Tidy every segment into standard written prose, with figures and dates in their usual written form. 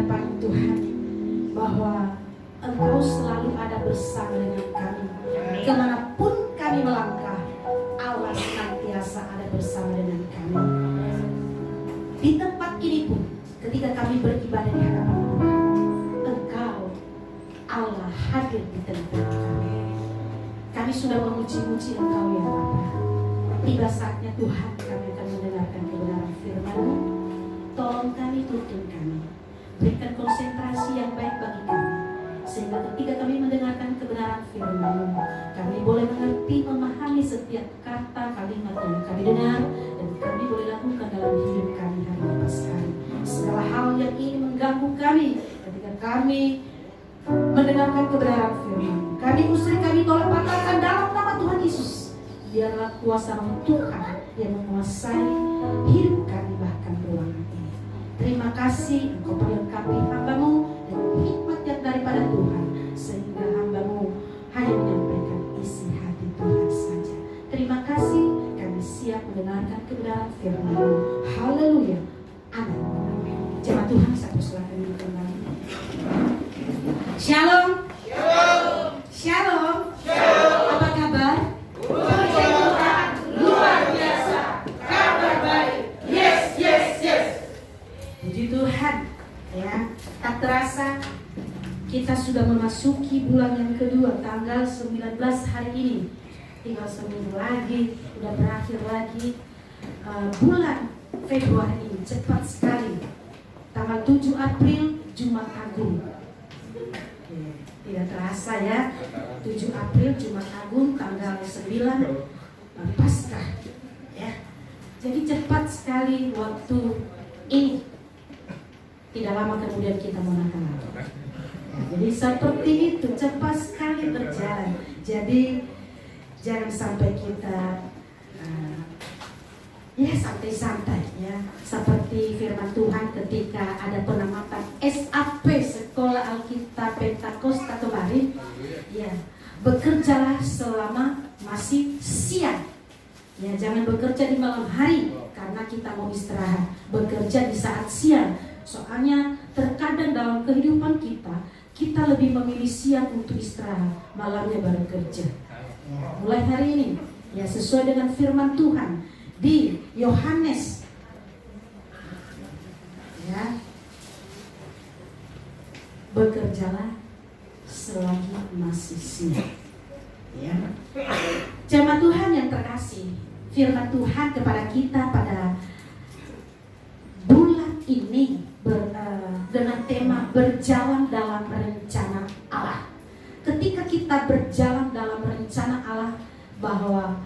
hadapan Tuhan bahwa Engkau selalu ada bersama dengan kami. Kemanapun kami melangkah, Allah senantiasa ada bersama dengan kami. Di tempat ini pun, ketika kami beribadah di hadapan Tuhan, Engkau, Allah hadir di tengah kami. Kami sudah memuji-muji Engkau ya Bapa. Tiba saatnya Tuhan, kami akan mendengarkan kebenaran firman-Mu. Tolong kami, tuntun kami. Berikan konsentrasi yang baik bagi kami, sehingga ketika kami mendengarkan kebenaran firman-Mu, kami boleh mengerti, memahami setiap kata kalimat yang kami dengar, dan kami boleh lakukan dalam hidup kami hari lepas hari. Segala hal yang ingin mengganggu kami ketika kami mendengarkan kebenaran firman, kami usir, kami tolak patahkan dalam nama Tuhan Yesus. Biarlah kuasa Roh Tuhan yang menguasai hidup kami bahkan ruangan ini. Terima kasih Engkau perlengkapi hamba-Mu dan hikmat yang daripada Tuhan, sehingga hamba-Mu hanya menyampaikan isi hati Tuhan saja. Terima kasih, kami siap mendengarkan kebenaran firman-Mu. Haleluya. Amin. Jemaat Tuhan, saya persilakan kembali. Shalom. Shalom. Shalom. Shalom. Apa kabar? Puji Tuhan, luar biasa. Kabar baik. Yes, yes, yes. Puji Tuhan. Ya, tak terasa kita sudah memasuki bulan yang kedua, tanggal 19 hari ini. Tinggal seminggu lagi, udah berakhir lagi bulan Februari ini. Cepat sekali. Tanggal 7 April, Jumat Agung. Tidak terasa ya, 7 April Jumat Agung, tanggal 9 Paskah ya. Jadi cepat sekali waktu ini. Tidak lama kemudian kita mau Natal lagi. Jadi seperti itu, cepat sekali berjalan. Jadi jangan sampai kita ya santai-santai ya, seperti firman Tuhan ketika ada penamatan SAP, Sekolah Alkitab Pentakosta kemarin ya, bekerjalah selama masih siang ya, jangan bekerja di malam hari karena kita mau istirahat, bekerja di saat siang. Soalnya terkadang dalam kehidupan kita lebih memilih siang untuk istirahat, malamnya baru kerja ya. Mulai hari ini ya, sesuai dengan firman Tuhan di Yohanes ya, bekerjalah selagi masih siang ya. Jemaat Tuhan yang terkasih, firman Tuhan kepada kita pada bulan ini dengan tema berjalan dalam rencana Allah. Ketika kita berjalan dalam rencana Allah, bahwa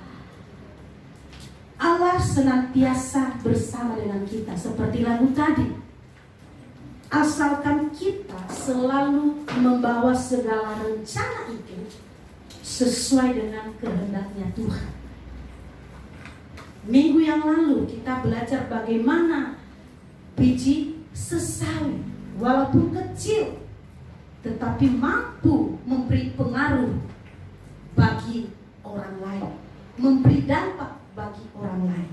Allah senantiasa bersama dengan kita, seperti lagu tadi. Asalkan kita selalu membawa segala rencana itu sesuai dengan kehendaknya Tuhan. Minggu yang lalu kita belajar bagaimana biji sesawi walaupun kecil tetapi mampu memberi pengaruh bagi orang lain, memberi dampak bagi orang lain.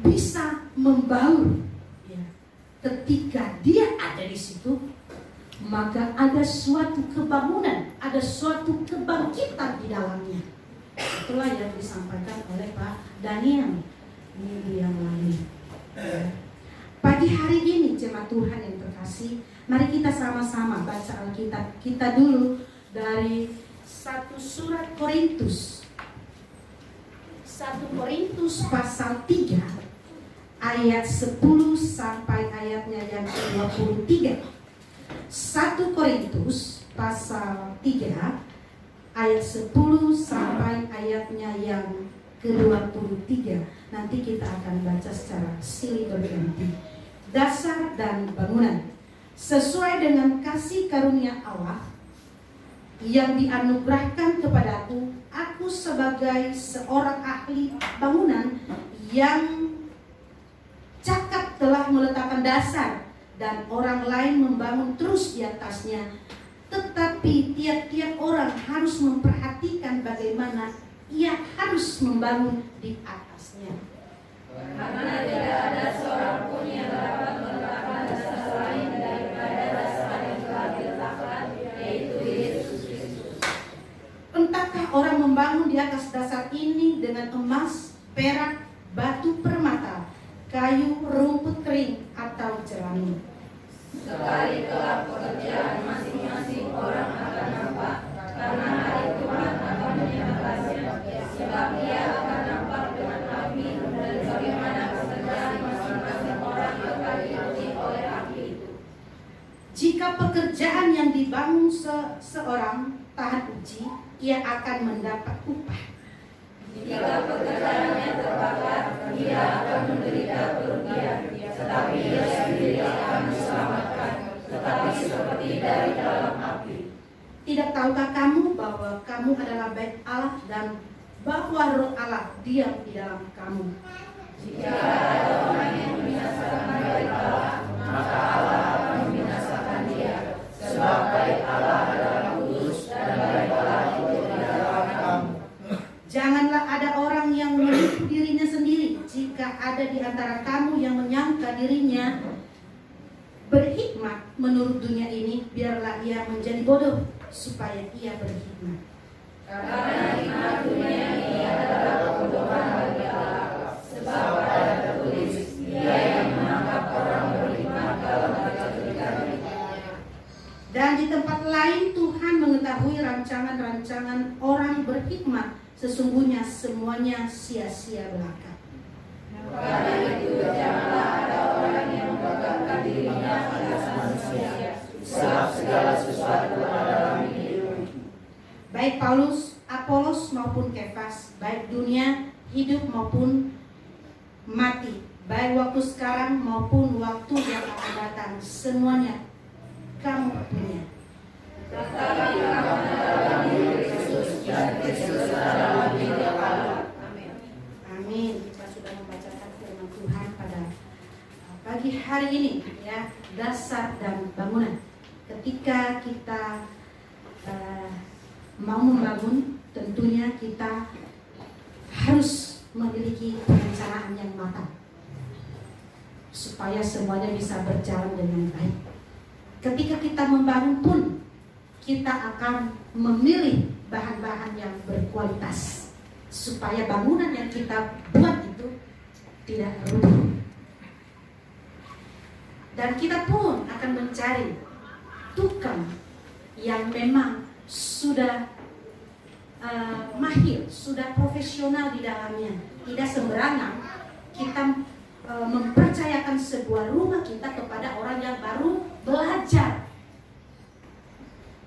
Bisa membaur ya. Ketika dia ada di situ, maka ada suatu kebangunan, ada suatu kebangkitan di dalamnya. Itulah yang disampaikan oleh Pak Daniel minggu yang lalu ya. Pagi hari ini jemaat Tuhan yang terkasih, mari kita sama-sama baca Alkitab kita dulu dari 1 surat Korintus 1 Korintus pasal 3 ayat 10 sampai ayatnya yang ke-23. 1 Korintus pasal 3 ayat 10 sampai ayatnya yang ke-23. Nanti kita akan baca secara silih berganti. Dasar dan bangunan sesuai dengan kasih karunia Allah yang dianugerahkan kepadaku, aku sebagai seorang ahli bangunan yang cakap telah meletakkan dasar dan orang lain membangun terus di atasnya. Tetapi tiap-tiap orang harus memperhatikan bagaimana ia harus membangun di atasnya. Karena batu permata, kayu, rumput kering, atau jerami. Sekali kelak pekerjaan masing-masing orang akan nampak, karena hari Tuhan akan menyatakannya, sebab Ia akan nampak dengan api, dan bagaimana pekerjaan masing-masing orang akan diuji oleh api itu. Jika pekerjaan yang dibangun seseorang tahan uji, ia akan mendapat upah. Jika pekerjaannya terbakar, ia akan menderita kerugian, tetapi ia sendiri akan diselamatkan, tetapi seperti dari dalam api. Tidak tahukah kamu bahwa kamu adalah bait Allah dan bahwa Roh Allah diam di dalam kamu? Jika ada orang yang membinasakan bait Allah, maka Allah akan membinasakan dia, sebab bait Allah adalah kudus dan bait Allah itu di dalam kamu. Janganlah ada orang yang menipu dirinya sendiri. Jika ada di antara kamu yang menyangka dirinya berhikmat menurut dunia ini, biarlah ia menjadi bodoh supaya ia berhikmat. Karena hikmat dunia ini adalah kebodohan bagi Allah, sebab ada tertulis, Dia yang menangkap orang berhikmat dalam kejadian. Dan di tempat lain Tuhan mengetahui rancangan-rancangan orang berhikmat, sesungguhnya semuanya sia-sia belaka. Karena itu janganlah ada orang yang membanggakan dirinya atas manusia, sebab segala sesuatu adalah milik. Baik Paulus, Apolos maupun Kefas, baik dunia hidup maupun mati, baik waktu sekarang maupun waktu yang akan datang, semuanya kamu punya. Tetapi kamu adalah milik Kristus, dan Kristus adalah milik Allah. Amin. Amin. Kita sudah membacakan firman Tuhan pada pagi hari ini, ya, dasar dan bangunan. Ketika kita mau membangun, tentunya kita harus memiliki perencanaan yang matang supaya semuanya bisa berjalan dengan baik. Ketika kita membangun pun, kita akan memilih bahan-bahan yang berkualitas supaya bangunan yang kita buat itu tidak runtuh. Dan kita pun akan mencari tukang yang memang sudah mahir, sudah profesional di dalamnya. Tidak sembarangan kita mempercayakan sebuah rumah kita kepada orang yang baru belajar.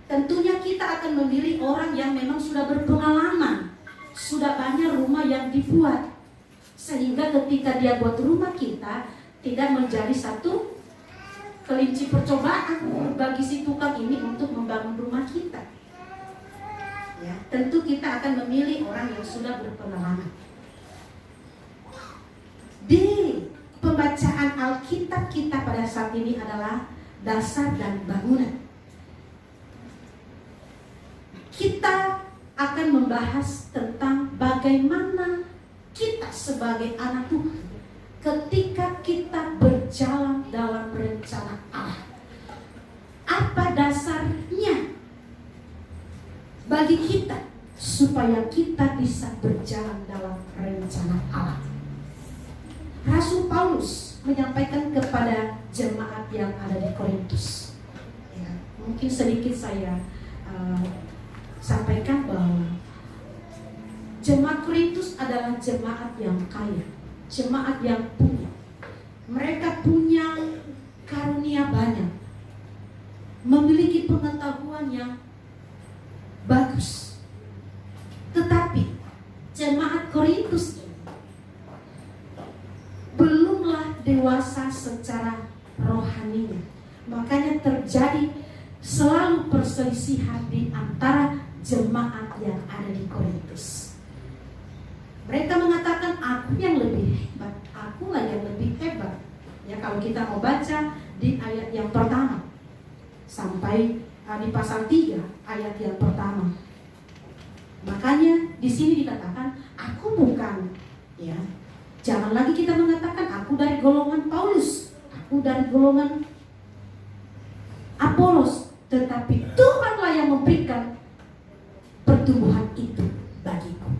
Tentunya kita akan memilih orang yang memang sudah berpengalaman, sudah banyak rumah yang dibuat, sehingga ketika dia buat rumah kita tidak menjadi satu kelinci percobaan bagi si tukang ini untuk membangun rumah kita. Ya, tentu kita akan memilih orang yang sudah berpengalaman. Di pembacaan Alkitab kita pada saat ini adalah dasar dan bangunan. Kita akan membahas tentang bagaimana kita sebagai anak Tuhan ketika kita berjalan dalam rencana Allah. Apa dasarnya bagi kita supaya kita bisa berjalan dalam rencana Allah? Rasul Paulus menyampaikan kepada jemaat yang ada di Korintus. Ya, mungkin sedikit saya sampaikan bahwa jemaat Korintus adalah jemaat yang kaya, jemaat yang punya. Mereka punya karunia banyak, memiliki pengetahuan yang bagus. Tetapi jemaat Korintus belumlah dewasa secara rohaninya. Makanya terjadi selalu perselisihan di antara jemaat yang ada di Korintus. Mereka mengatakan aku yang lebih hebat, akulah yang lebih hebat. Ya, kalau kita mau baca di ayat yang pertama sampai di pasal 3 ayat yang pertama. Makanya di sini dikatakan aku bukan, ya. Jangan lagi kita mengatakan aku dari golongan Paulus, aku dari golongan Apolos, tetapi Tuhanlah yang memberikan pertumbuhan itu bagiku.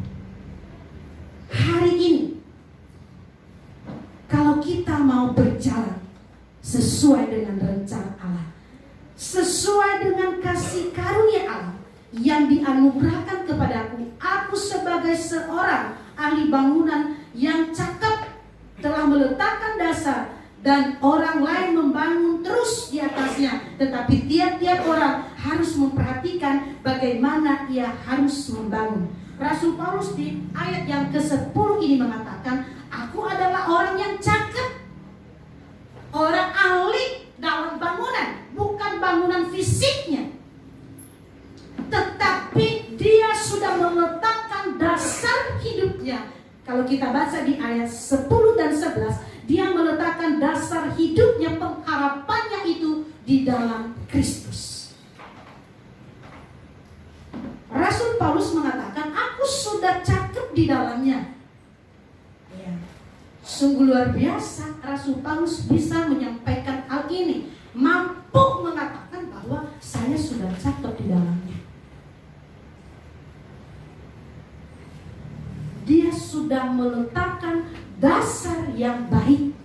Hari ini kita mau berjalan sesuai dengan rencana Allah, sesuai dengan kasih karunia Allah yang dianugerahkan kepadaku, aku sebagai seorang ahli bangunan yang cakap telah meletakkan dasar, dan orang lain membangun terus di atasnya. Tetapi tiap-tiap orang harus memperhatikan bagaimana ia harus membangun. Rasul Paulus di ayat yang ke-10 ini mengatakan, aku adalah orang yang cakap, orang ahli dalam bangunan, bukan bangunan fisiknya, tetapi dia sudah meletakkan dasar hidupnya. Kalau kita baca di ayat 10 dan 11, dia meletakkan dasar hidupnya, pengharapannya itu di dalam Kristus. Rasul Paulus mengatakan, aku sudah cakap di dalamnya. Ya. Sungguh luar biasa Rasul Paulus bisa menyampaikan hal ini, mampu mengatakan bahwa saya sudah cakap di dalamnya. Dia sudah meletakkan dasar yang baik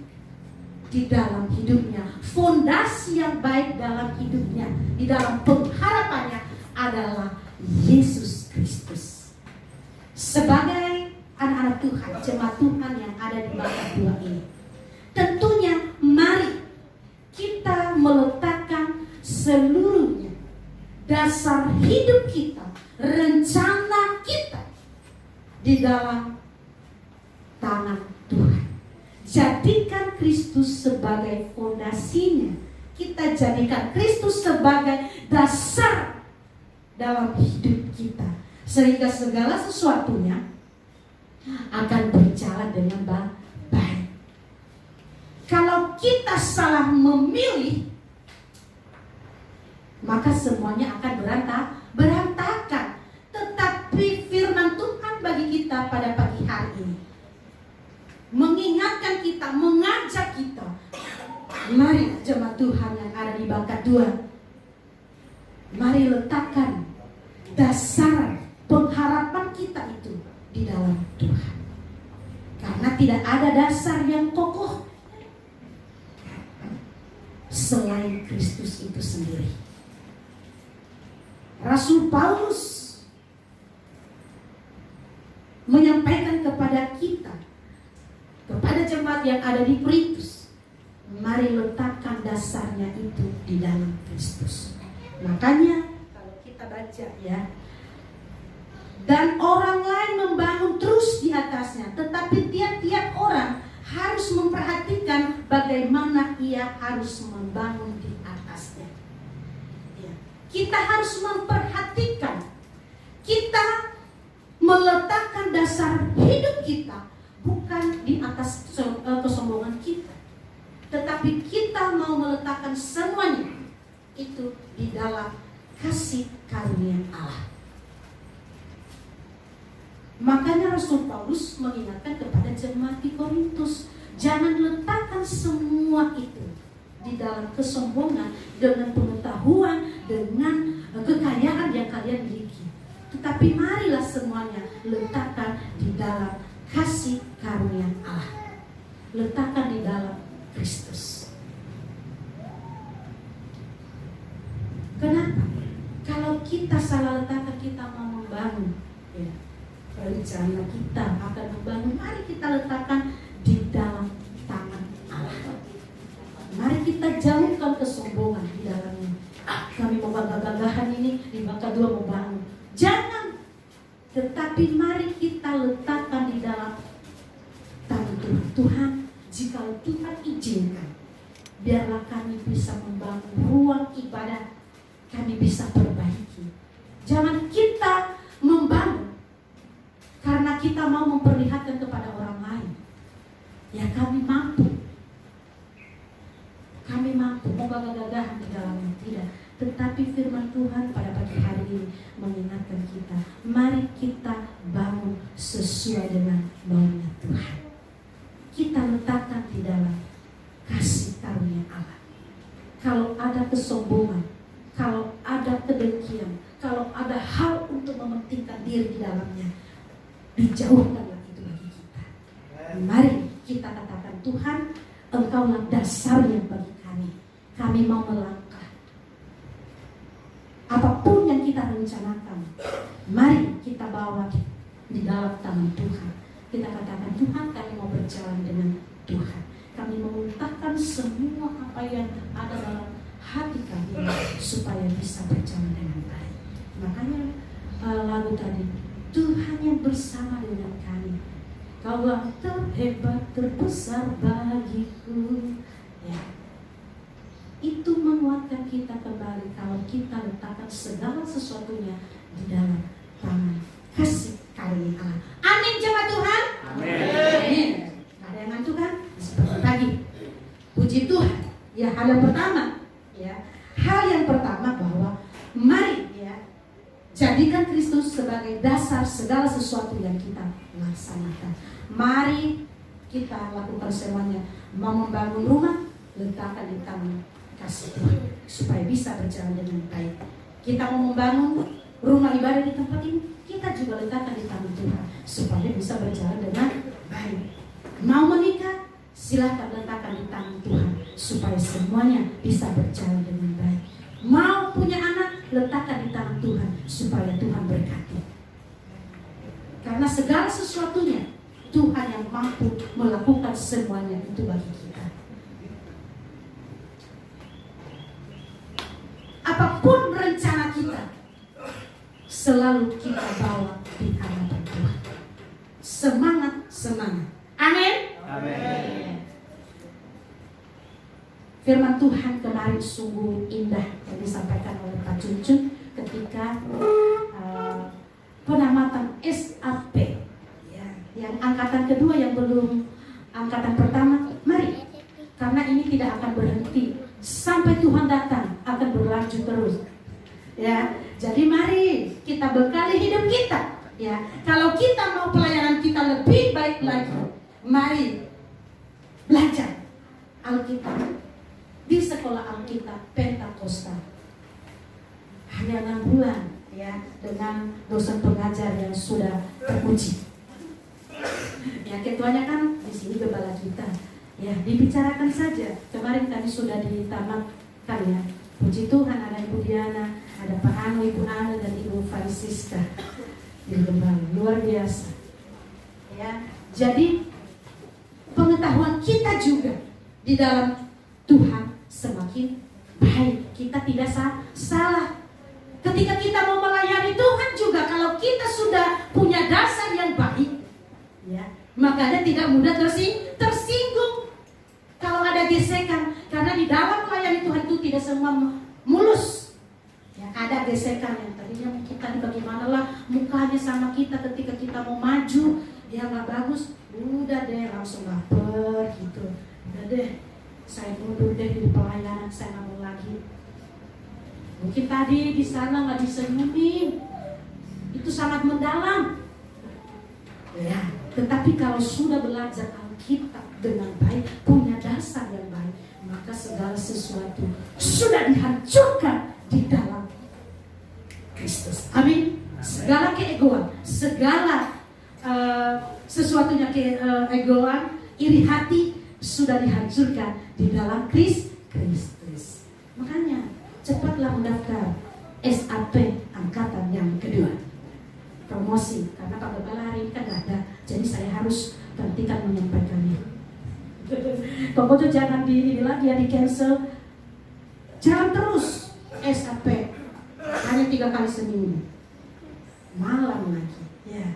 di dalam hidupnya, fondasi yang baik dalam hidupnya, di dalam pengharapannya adalah Yesus Kristus. Sebagai anak-anak Tuhan, jemaat Tuhan yang ada di Bangka 2 ini, tentunya mari kita meletakkan seluruhnya, dasar hidup kita, rencana kita di dalam tangan Tuhan. Jadikan Kristus sebagai fondasinya. Kita jadikan Kristus sebagai dasar dalam hidup kita, sehingga segala sesuatunya akan berjalan dengan baik. Kalau kita salah memilih, maka semuanya akan berantakan. Tetapi firman Tuhan bagi kita pada pagi hari ini mengingatkan kita, mengajak kita, mari jemaat Tuhan yang ada di Bangka 2, mari letakkan dasar pengharapan kita itu di dalam Tuhan. Karena tidak ada dasar yang kokoh selain Kristus itu sendiri. Rasul Paulus menyampaikan kepada kita, kepada jemaat yang ada di Korintus, mari letakkan dasarnya itu di dalam Kristus. Makanya kalau kita baca ya, dan orang lain membangun terus di atasnya, tetapi tiap-tiap orang harus memperhatikan bagaimana ia harus membangun di atasnya. Ya. Kita harus memperhatikan, kita meletakkan dasar hidup kita bukan di atas kesombongan kita, tetapi kita mau meletakkan semuanya itu di dalam kasih karunia Allah. Makanya Rasul Paulus mengingatkan kepada jemaat di Korintus, jangan letakkan semua itu di dalam kesombongan, dengan pengetahuan, dengan kekayaan yang kalian miliki. Tetapi marilah semuanya letakkan di dalam kasih karunia Allah. Letakkan di dalam Kristus. Kenapa? Kalau kita salah letakkan, kita mau membangun ya, rencana kita akan membangun, mari kita letakkan di dalam tangan Allah. Mari kita jauhkan kesombongan di dalamnya. Kami mau gagah-gagahan ini di Bangka 2 mau bangun. Jangan. Tetapi mari kita letakkan di dalam tangan Tuhan. Tuhan, jika Tuhan izinkan, biarlah kami bisa membangun ruang ibadah, kami bisa perbaiki. Jangan kita membangun karena kita mau memperlihatkan kepada orang lain. Ya kami mampu. Kami mampu, mau gagah-gagahan di dalamnya, tidak. Tetapi firman Tuhan pada pagi hari ini mengingatkan kita, mari kita bangun sesuai dengan maunya Tuhan. Kita letakkan di dalam kasih karunia Allah. Kalau ada kesombongan, kalau ada kedengkian, kalau ada hal untuk mementingkan diri di dalamnya, dijauhkanlah itu bagi kita. Mari kita katakan, Tuhan, Engkaulah dasarnya bagi kami. Kami mau melangkah. Apapun yang kita rencanakan, mari kita bawa di dalam tangan Tuhan. Kita katakan, Tuhan, kami mau berjalan dengan Tuhan. Kami memuntahkan semua apa yang ada dalam hati kami supaya bisa berjalan dengan baik. Makanya lagu tadi, Tuhan yang bersama dengan kami, Kaulah terhebat, terbesar bagiku. Ya, itu menguatkan kita kembali kalau kita letakkan segala sesuatunya di dalam tangan kasih karunia Allah. Amin jemaat Tuhan. Amin. Ada yang ngantuk kan? Seperti pagi. Puji Tuhan. Ya, hal yang pertama, ya, hal yang pertama bahwa mari ya jadikan Kristus sebagai dasar segala sesuatu yang kita laksanakan. Mari kita lakukan semuanya. Mau membangun rumah, letakkan di tangan kasih Tuhan supaya bisa berjalan dengan baik. Kita mau membangun rumah ibadah di tempat ini, kita juga letakkan di tangan Tuhan supaya bisa berjalan dengan baik. Mau menikah, silakan letakkan di tangan Tuhan supaya semuanya bisa berjalan dengan baik. Mau punya anak, letakkan di tangan Tuhan supaya Tuhan berkati. Karena segala sesuatunya Tuhan yang mampu melakukan semuanya itu bagi kita. Apapun rencana kita, selalu kita bawa di hadapan Tuhan. Semangat, semangat. Amin. Amin. Firman Tuhan kemarin sungguh indah yang disampaikan oleh Pak Cuncun ketika penamatan SAP, ya, yang angkatan kedua yang belum angkatan pertama. Mari, karena ini tidak akan berhenti sampai Tuhan datang, akan berlanjut terus. Ya, jadi mari kita bekali hidup kita. Ya, kalau kita mau pelayanan kita lebih baik lagi, mari belajar Alkitab di sekolah Alkitab Pentakosta. Hanya 6 bulan ya, dengan dosen pengajar yang sudah terpuji. Ya, ketuanya kan di sini gembala kita. Ya, dibicarakan saja. Kemarin kami sudah ditamatkan ya. Puji Tuhan, ada Ibu Diana, ada Pak Anu, Ibu Ana, dan Ibu Francisca di gembala. Luar biasa. Ya, jadi pengetahuan kita juga di dalam Tuhan semakin baik. Kita tidak salah. Ketika kita mau melayani Tuhan juga, kalau kita sudah punya dasar yang baik, ya, makanya tidak mudah tersinggung kalau ada gesekan. Karena di dalam melayani Tuhan itu tidak semua mulus. Ya, ada gesekan yang tadinya kita bagaimana lah mukanya sama kita ketika kita mau maju, dia nggak bagus, udah deh langsung baper gitu. Udah deh, saya mundur deh di pelayanan, saya nggak mau lagi. Mungkin tadi di sana nggak disenyumin, itu sangat mendalam. Ya, tetapi kalau sudah belajar Alkitab dengan baik, punya dasar yang baik, maka segala sesuatu sudah dihancurkan di dalam Kristus. Amin. Segala keegoan, segala sesuatunya keegoan, iri hati sudah dihancurkan di dalam Kristus. Makanya cepatlah mendaftar SAP angkatan yang kedua. Promosi, karena Pak Gembala hari ini kan nggak ada, jadi saya harus gantikan menyampaikannya. Pokoknya jangan di lagi ya, di cancel. Jalan terus SAP, hanya 3 kali seminggu, malam lagi, ya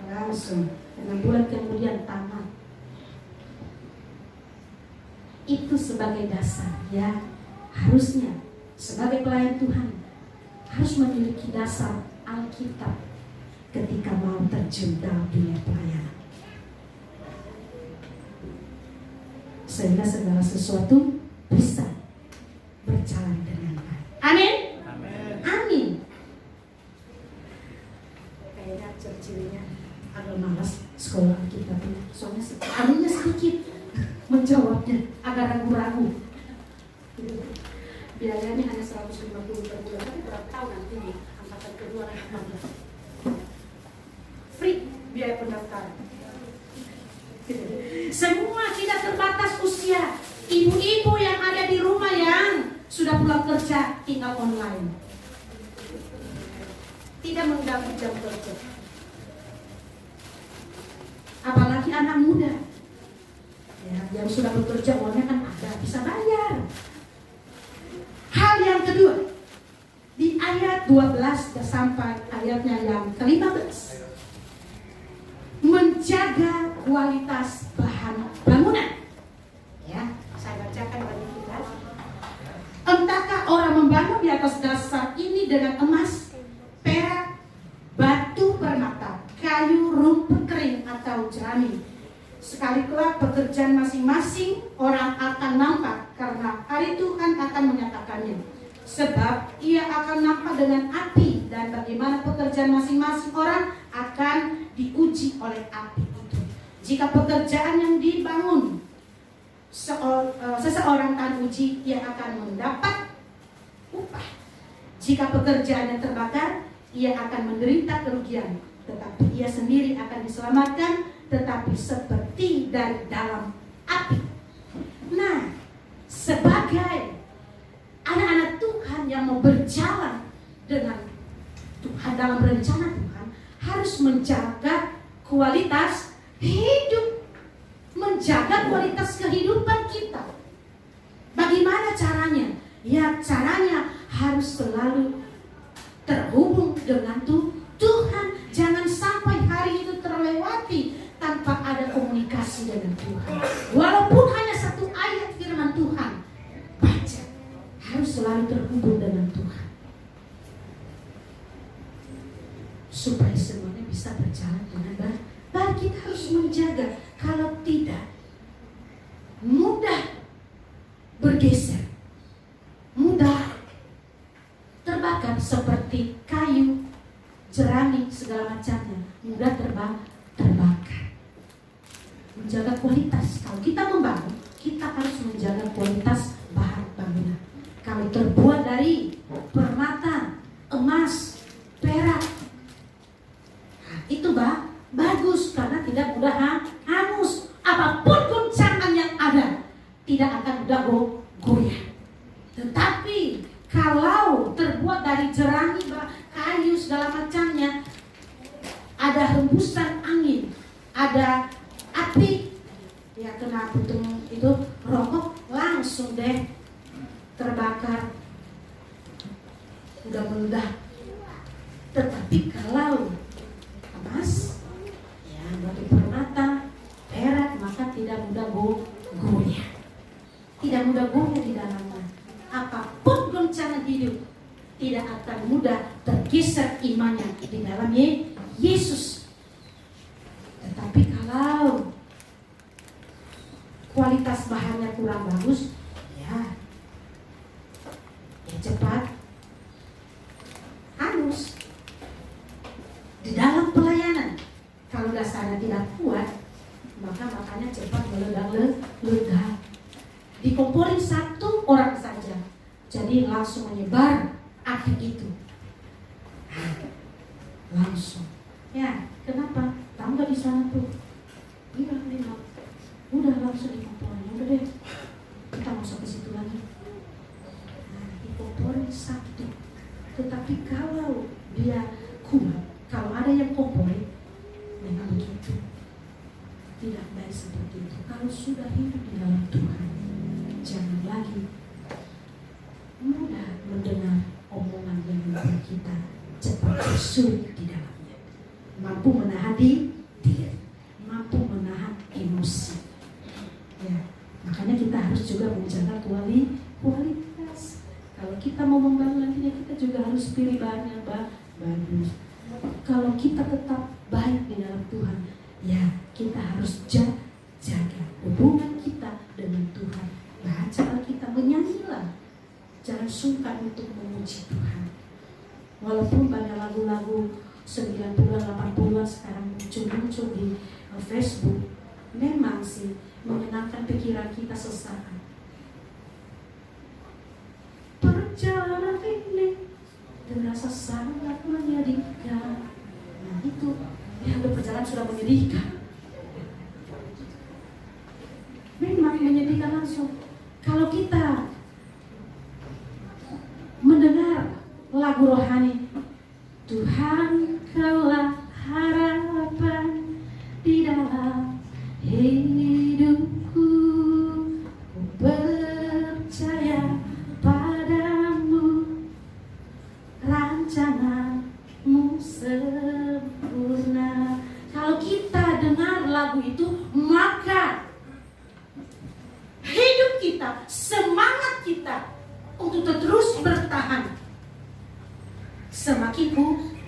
langsung 6 bulan kemudian tamat. Itu sebagai dasar, ya harusnya sebagai pelayan Tuhan harus memiliki dasar Alkitab ketika mau terjun dalam dunia pelayanan, sehingga segala sesuatu bisa berjalan dengan baik. Amin. Amin. Kayaknya cercirinya agak malas sekolah Alkitab, soalnya aminnya sedikit, menjawabnya agak ragu-ragu. Biayanya hanya 150 per bulan, tapi berapa tahun nanti nih angkatan kedua naik 16. Free biaya pendaftaran. Semua tidak terbatas usia. pulang kerja tinggal online, tidak mengganggu jam kerja. Apalagi anak muda, ya, yang sudah bekerja uangnya kan ada, bisa bayar. Hal yang kedua, di ayat 12 sampai ayatnya yang ke-15, menjaga kualitas bahan bangunan. Ya, saya bacakan bagi kita. Entahkah orang membangun di atas dasar ini dengan emas, perak, batu permata, kayu, rumput kering atau jerami. Sekali kelak pekerjaan masing-masing orang akan nampak, karena hari Tuhan akan menyatakannya. Sebab ia akan nampak dengan api, dan bagaimana pekerjaan masing-masing orang akan diuji oleh api itu. Jika pekerjaan yang dibangun seseorang akan uji, ia akan mendapat upah. Jika pekerjaan yang terbakar, ia akan menderita kerugian, tetapi ia sendiri akan diselamatkan, tetapi seperti dari dalam api. Nah, sebagai anak-anak Tuhan yang mau berjalan dengan Tuhan dalam rencana Tuhan, harus menjaga kualitas hidup, menjaga kualitas kehidupan kita. Bagaimana caranya? Ya, caranya harus selalu terhubung dengan Tuhan. Jangan sampai hari itu terlewati tanpa ada komunikasi dengan Tuhan. Walaupun hanya satu ayat firman Tuhan, baca, harus selalu terhubung dengan Tuhan, supaya semuanya bisa berjalan dengan baik. Dan kita harus menjaga, kalau tidak mudah bergeser, mudah terbakar seperti kayu, jerami, segala macamnya, mudah terbakar. Menjaga kualitas. Kalau kita membangun, kita harus menjaga kualitas bahan bangunan. Kalau terbuat dari permata, emas, perak, nah, itu bagus, karena tidak mudah hangus. Apapun goncangan yang ada, tidak akan mudah goyah. Tetapi kalau terbuat dari jerami, kayu, segala macamnya, ada hembusan angin, ada api, ya kena putung itu rokok, langsung deh terbakar, udah meledak. Tetapi kalau emas, ya batu permata, perak, maka tidak mudah goyah, tidak mudah goyah di dalamnya. Apapun goncangan hidup, tidak akan mudah tergeser imannya di dalam Yesus. Tetapi kalau kualitas bahannya kurang bagus, ya cepat hangus. Di dalam pelayanan, kalau dasarnya tidak kuat, maka makanya cepat meledak. Dikomporin satu orang saja, jadi langsung menyebar api itu. Langsung. Ya, kenapa? Tahu nggak di sana tuh? Iya, memang. Udah langsung dikomporin. Udah deh, kita masuk ke situ lagi. Nah, dikomporin satu. Tetapi kalau dia kuat, kalau ada yang komporin, memang begitu. Tidak baik seperti itu. Kalau sudah hidup di dalam Tuhan, jangan lagi mudah mendengar omongan yang membuat kita cepat tersulut di dalamnya. Mampu menahan diri, mampu menahan emosi. Ya, makanya kita harus juga menjaga kualitas. Kalau kita mau membangun nantinya, kita juga harus pilih bahan yang bagus. Kalau kita tetap baik di dalam Tuhan, ya kita harus jaga hubungan kita dengan Tuhan. Baca Alkitab, menyanyilah, jangan sungkan untuk memuji Tuhan. Walaupun banyak lagu-lagu 90-an, 80-an sekarang muncul di Facebook, memang sih menyenangkan pikiran kita sesaat. Perjalanan ini terasa sangat menyedihkan. Nah itu, ya berjalan sudah menyedihkan. Memang menyedihkan langsung. Kalau kita kita, semangat kita untuk terus bertahan semakin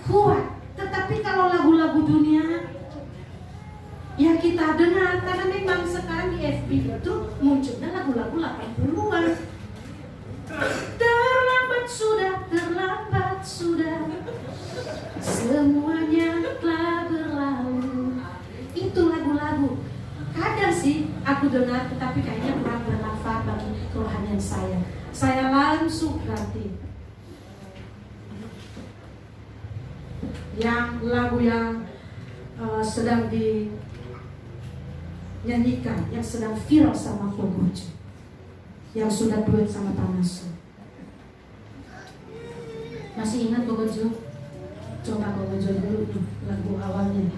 kuat. Tetapi kalau lagu-lagu dunia yang kita dengar, karena memang sekarang di FB itu munculnya lagu-lagu 80-an. Terlambat sudah, semuanya telah berlalu. Itu lagu-lagu. Kadang sih aku dengar, tetapi kayaknya kurang bermanfaat bagi kerohanian saya. Saya langsung ganti yang lagu yang sedang dinyanyikan, yang sedang viral sama Kogojo, yang sudah duet sama Tamaso. Masih ingat Kogojo? Coba Kogojo dulu nih, lagu awalnya.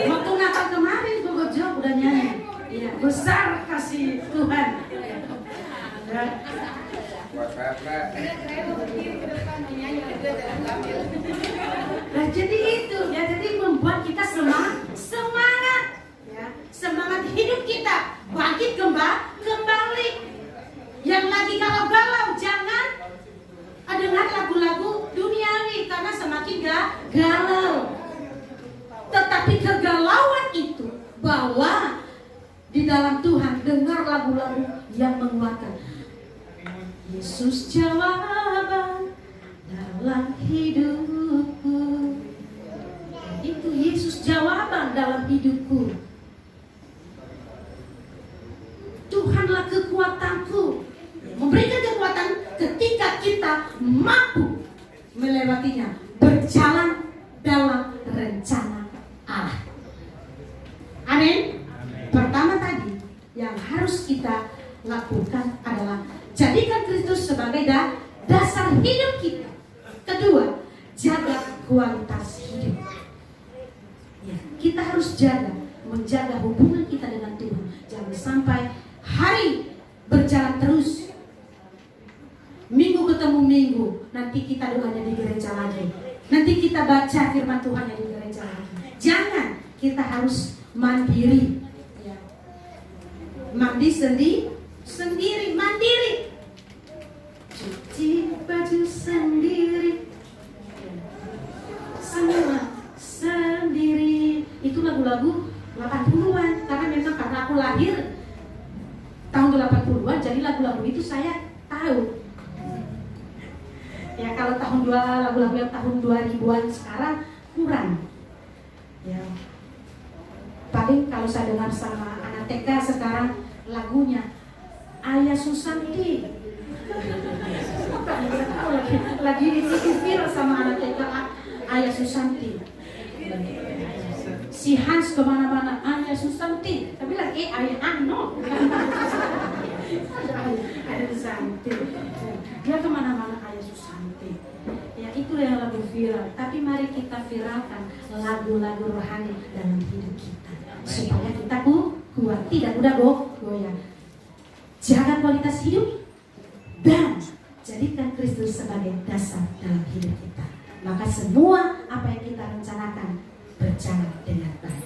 Waktu Natal kemarin Kogojo udah nyanyi. Ya, besar kasih Tuhan. Nah, jadi itu ya, jadi membuat kita semangat ya, semangat hidup kita bangkit kembali. Yang lagi galau-galau jangan dengar lagu-lagu duniawi karena semakin galau. Tetapi kegalauan itu bawa di dalam Tuhan, dengar lagu-lagu yang menguatkan. Yesus jawaban dalam hidupku. Itu Yesus jawaban dalam hidupku. Tuhanlah kekuatanku. Memberikan kekuatan ketika kita mampu melewatinya, berjalan dalam rencana Allah. Amin. Pertama tadi yang harus kita lakukan adalah jadikan Kristus sebagai dasar hidup kita. Kedua, jaga kualitas hidup. Ya, kita harus menjaga hubungan kita dengan Tuhan. Jangan sampai hari berjalan terus, minggu ketemu minggu, nanti kita doanya di gereja lagi, nanti kita baca firman Tuhan di gereja lagi. Jangan, kita harus mandiri. Ya. Mandi sendiri, mandiri. Cuci baju sendiri, semua sendiri. Itu lagu-lagu 80-an. Karena memang karena aku lahir tahun 80-an, jadi lagu-lagu itu saya tahu. Ya, kalau lagu-lagu yang tahun 2000-an sekarang kurang. Ya. Paling kalau saya dengar sama anak TK sekarang lagunya Ayah Susanti. lagi viral sama anak TK, Ayah Susanti. Si Hans kemana-mana, Ayah Susanti. Tapi lagi Ayah Ano. Ayah Susanti. Dia kemana-mana Ayah Susanti. Ya, itu yang lagu viral. Tapi mari kita viralkan lagu-lagu rohani dalam hidup kita, supaya kita kuat, tidak mudah goyang. Jaga kualitas hidup dan jadikan Kristus sebagai dasar dalam hidup kita. Maka semua apa yang kita rencanakan berjalan dengan baik.